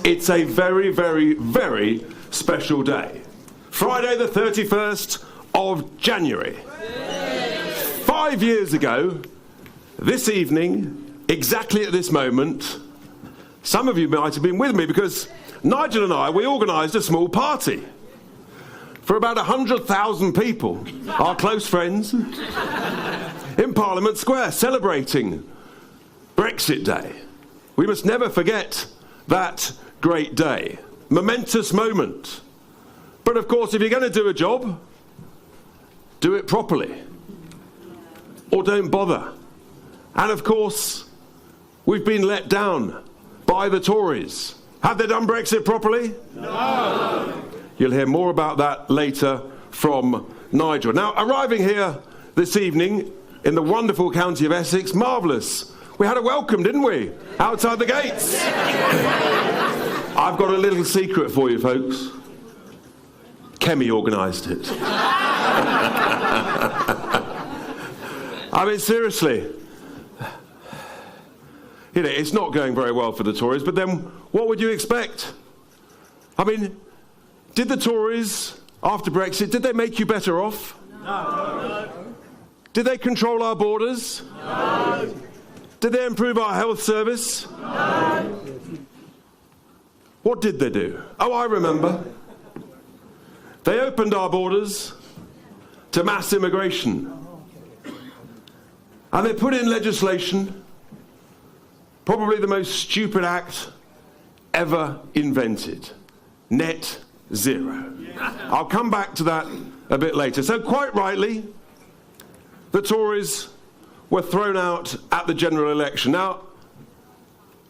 It's a very, very, very special day. Friday the 31st of January. 5 years ago, this evening, exactly at this moment, some of you might have been with me because Nigel and I, we organised a small party for about 100,000 people, our close friends, in Parliament Square, celebrating Brexit Day. We must never forget that great day. Momentous moment. But of course, if you're going to do a job, do it properly. Or don't bother. And of course, we've been let down by the Tories. Have they done Brexit properly? No. You'll hear more about that later from Nigel. Now, arriving here this evening in the wonderful county of Essex, marvellous. We had a welcome, didn't we? Outside the gates. I've got a little secret for you, folks. Kemi organised it. I mean, seriously. You know, it's not going very well for the Tories, but then what would you expect? I mean, did the Tories, after Brexit, did they make you better off? No. Did they control our borders? No. Did they improve our health service? No. What did they do? Oh, I remember. They opened our borders to mass immigration. And they put in legislation, probably the most stupid act ever invented. Net zero. I'll come back to that a bit later. So quite rightly, the Tories were thrown out at the general election. Now,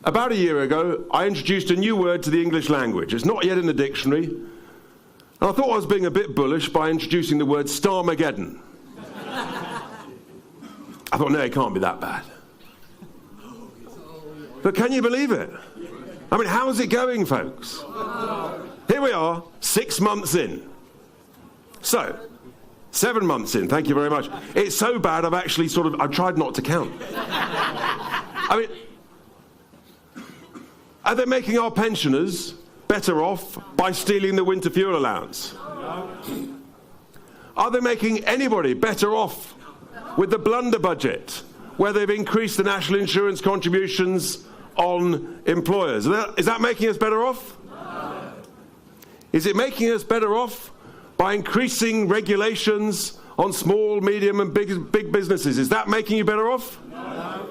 about a year ago, I introduced a new word to the English language. It's not yet in the dictionary. And I thought I was being a bit bullish by introducing the word Starmageddon. I thought, no, it can't be that bad. But can you believe it? I mean, how's it going, folks? Here we are, 6 months in. So, 7 months in, thank you very much. It's so bad I've actually I've tried not to count. I mean, are they making our pensioners better off by stealing the winter fuel allowance? Are they making anybody better off with the blunder budget, where they've increased the national insurance contributions on employers? Is that making us better off? No. Is it making us better off by increasing regulations on small, medium and big businesses? Is that making you better off? No.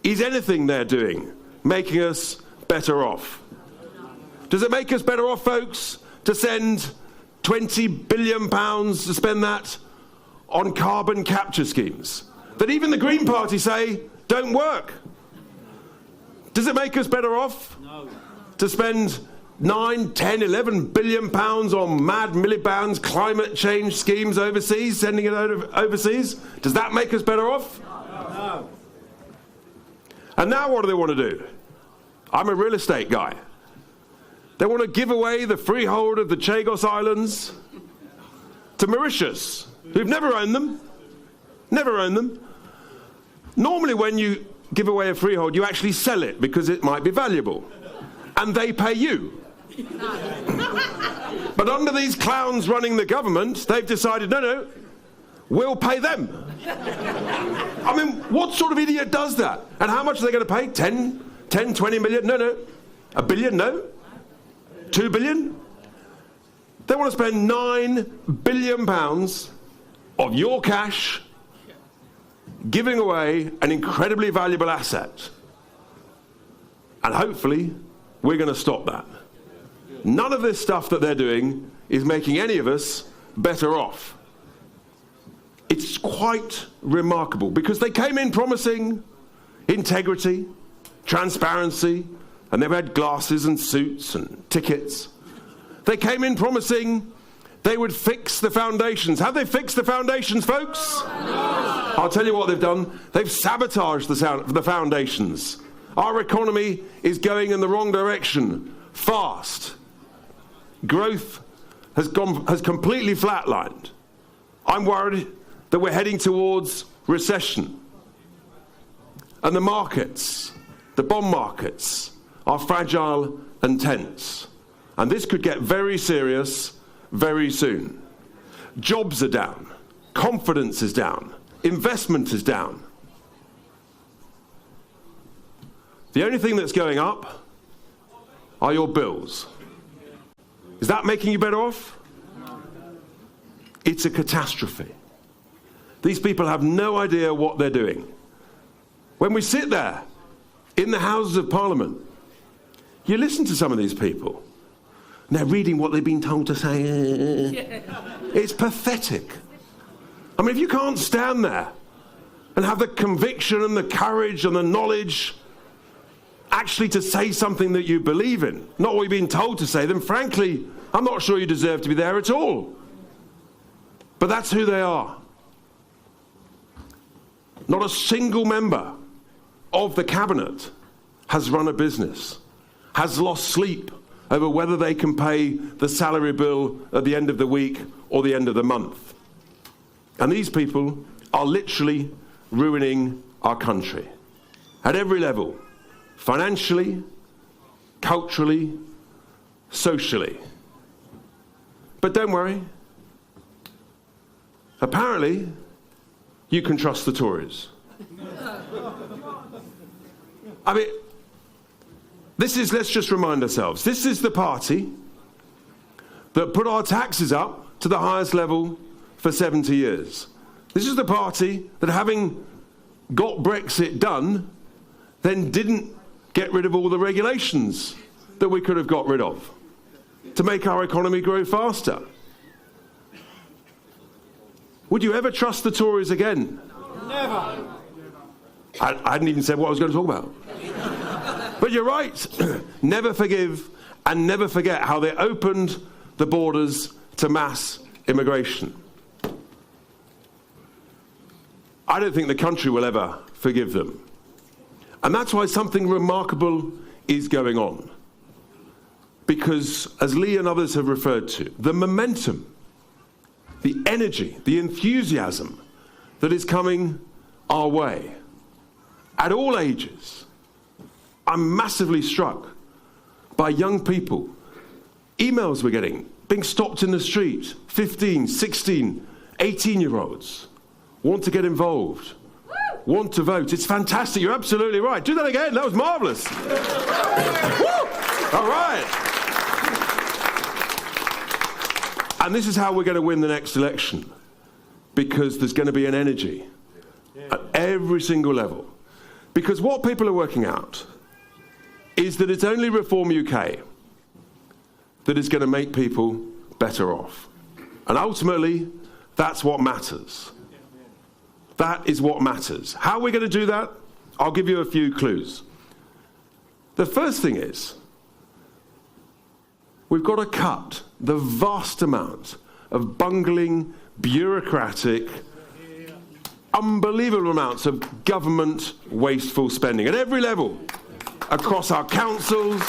Is anything they're doing making us better off? Does it make us better off, folks, to send £20 billion to spend that on carbon capture schemes that even the Green Party say don't work? Does it make us better off to spend 9, 10, 11 billion pounds on mad Miliband's climate change schemes overseas, sending it overseas? Does that make us better off? No. And now what do they want to do? I'm a real estate guy. They want to give away the freehold of the Chagos Islands to Mauritius, who've never owned them. Never owned them. Normally when you give away a freehold, you actually sell it because it might be valuable. And they pay you. But under these clowns running the government, they've decided, no, we'll pay them. I mean, what sort of idiot does that? And how much are they going to pay? 10, 20 million? No. A billion? No. 2 billion? They want to spend £9 billion of your cash giving away an incredibly valuable asset. And hopefully, we're going to stop that. None of this stuff that they're doing is making any of us better off. It's quite remarkable because they came in promising integrity, transparency, and they've had glasses and suits and tickets. They came in promising they would fix the foundations. Have they fixed the foundations, folks? No. I'll tell you what they've done. They've sabotaged the foundations. Our economy is going in the wrong direction, fast. Growth has completely flatlined. I'm worried that we're heading towards recession. And the markets, the bond markets, are fragile and tense. And this could get very serious very soon. Jobs are down. Confidence is down. Investment is down. The only thing that's going up are your bills. Is that making you better off? It's a catastrophe. These people have no idea what they're doing. When we sit there in the Houses of Parliament, you listen to some of these people, and they're reading what they've been told to say. It's pathetic. I mean, if you can't stand there and have the conviction and the courage and the knowledge actually to say something that you believe in, not what you've been told to say, then frankly, I'm not sure you deserve to be there at all. But that's who they are. Not a single member of the cabinet has run a business, has lost sleep over whether they can pay the salary bill at the end of the week or the end of the month. And these people are literally ruining our country at every level, financially, culturally, socially. But don't worry. Apparently, you can trust the Tories. I mean, let's just remind ourselves, this is the party that put our taxes up to the highest level for 70 years. This is the party that, having got Brexit done, then didn't get rid of all the regulations that we could have got rid of to make our economy grow faster. Would you ever trust the Tories again? Never. I hadn't even said what I was going to talk about. But you're right. Never forgive and never forget how they opened the borders to mass immigration. I don't think the country will ever forgive them. And that's why something remarkable is going on. Because, as Lee and others have referred to, the momentum, the energy, the enthusiasm that is coming our way at all ages. I'm massively struck by young people, emails we're getting, being stopped in the street, 15, 16, 18-year-olds want to get involved, want to vote. It's fantastic. You're absolutely right. Do that again. That was marvellous. All right. And this is how we're going to win the next election, because there's going to be an energy at every single level. Because what people are working out is that it's only Reform UK that is going to make people better off. And ultimately, that's what matters. That is what matters. How are we going to do that? I'll give you a few clues. The first thing is, we've got to cut the vast amount of bungling, bureaucratic, unbelievable amounts of government wasteful spending at every level, across our councils.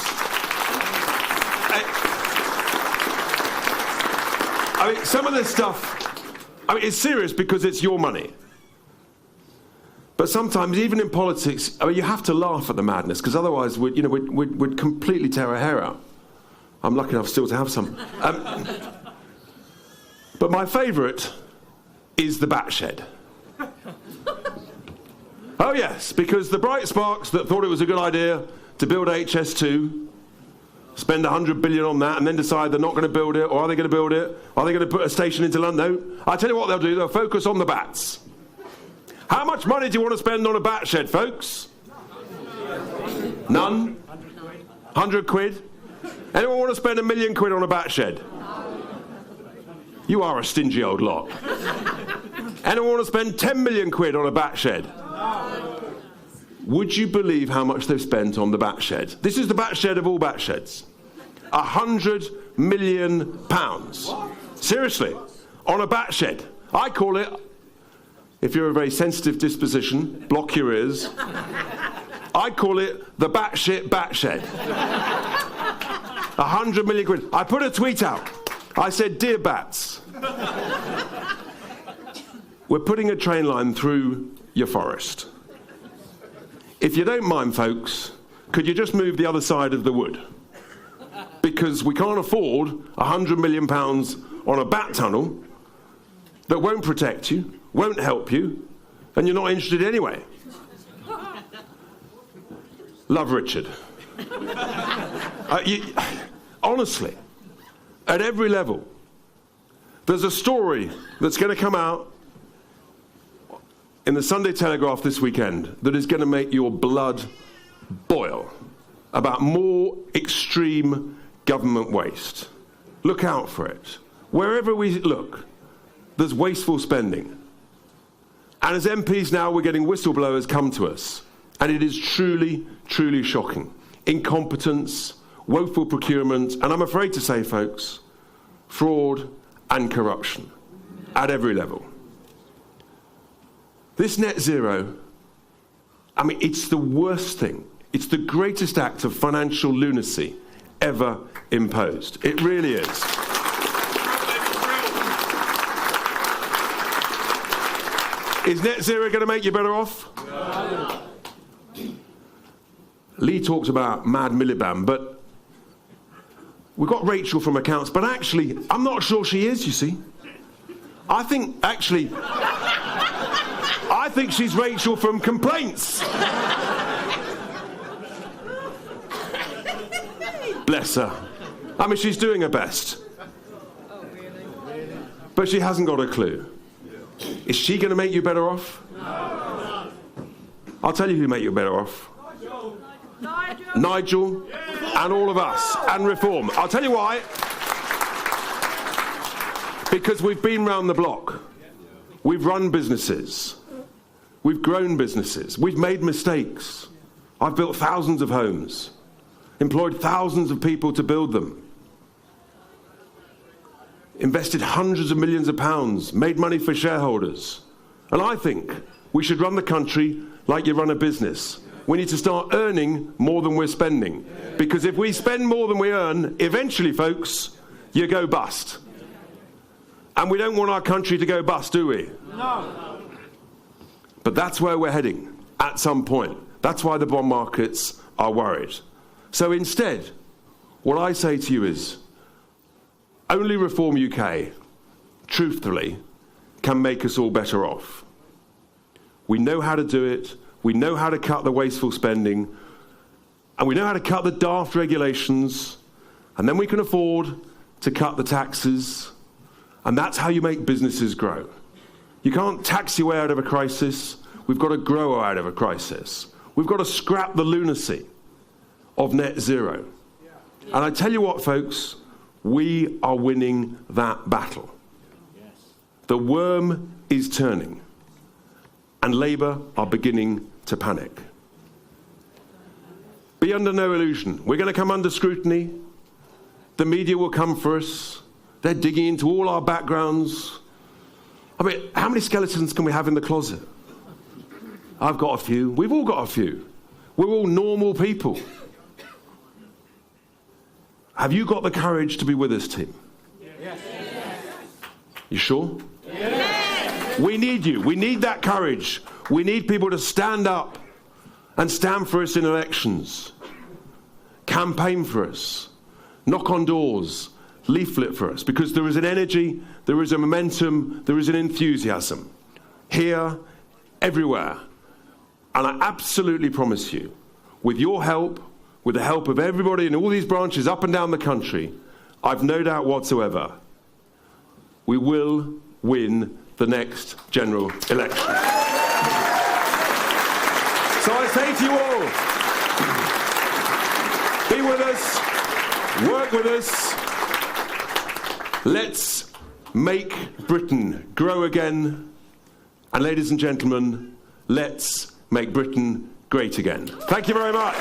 I mean, some of this stuff, it's serious because it's your money. But sometimes, even in politics, you have to laugh at the madness, because otherwise we'd completely tear our hair out. I'm lucky enough still to have some. But my favourite is the bat shed. Oh yes, because the bright sparks that thought it was a good idea to build HS2, spend 100 billion on that, and then decide they're not going to build it, or are they going to build it? Are they going to put a station into London? No. I tell you what they'll do, they'll focus on the bats. How much money do you want to spend on a bat shed, folks? None? 100 quid? Anyone want to spend £1 million on a bat shed? You are a stingy old lot. Anyone want to spend 10 million quid on a bat shed? Would you believe how much they've spent on the bat shed? This is the bat shed of all bat sheds. £100 million. Seriously, on a bat shed. I call it, if you're a very sensitive disposition, block your ears. I call it the batshit bat shed. 100 million quid. I put a tweet out. I said, "Dear bats, we're putting a train line through your forest. If you don't mind, folks, could you just move the other side of the wood? Because we can't afford £100 million on a bat tunnel that won't protect you, won't help you, and you're not interested anyway. Love, Richard. Honestly, at every level, there's a story that's going to come out in the Sunday Telegraph this weekend that is going to make your blood boil about more extreme government waste. Look out for it. Wherever we look, there's wasteful spending. And as MPs now, we're getting whistleblowers come to us. And it is truly, truly shocking. Incompetence, woeful procurement, and I'm afraid to say, folks, fraud and corruption at every level. This net zero, I mean, it's the worst thing. It's the greatest act of financial lunacy ever imposed. It really is. Is net zero going to make you better off? No. Lee talks about Mad Miliband, but we've got Rachel from accounts, but actually, I'm not sure she is, you see. I think she's Rachel from complaints. Bless her. I mean, she's doing her best. Oh, really? But she hasn't got a clue. Is she going to make you better off? No. I'll tell you who make you better off. Nigel and all of us, and Reform. I'll tell you why. Because we've been round the block. We've run businesses. We've grown businesses. We've made mistakes. I've built thousands of homes, employed thousands of people to build them, invested hundreds of millions of pounds, made money for shareholders. And I think we should run the country like you run a business. We need to start earning more than we're spending. Because if we spend more than we earn, eventually, folks, you go bust. And we don't want our country to go bust, do we? No. But that's where we're heading at some point. That's why the bond markets are worried. So instead, what I say to you is, only Reform UK, truthfully, can make us all better off. We know how to do it. We know how to cut the wasteful spending, and we know how to cut the daft regulations, and then we can afford to cut the taxes, and that's how you make businesses grow. You can't tax your way out of a crisis. We've got to grow out of a crisis. We've got to scrap the lunacy of net zero. And I tell you what, folks, we are winning that battle. The worm is turning. And Labour are beginning to panic. Be under no illusion. We're going to come under scrutiny. The media will come for us. They're digging into all our backgrounds. I mean, how many skeletons can we have in the closet? I've got a few. We've all got a few. We're all normal people. Have you got the courage to be with us, team? Yes. You sure? Yes. We need you. We need that courage. We need people to stand up and stand for us in elections. Campaign for us. Knock on doors. Leaflet for us. Because there is an energy, there is a momentum, there is an enthusiasm. Here, everywhere. And I absolutely promise you, with your help, with the help of everybody in all these branches up and down the country, I've no doubt whatsoever, we will win the next general election. So I say to you all, be with us, work with us, let's make Britain grow again, and ladies and gentlemen, let's make Britain great again. Thank you very much.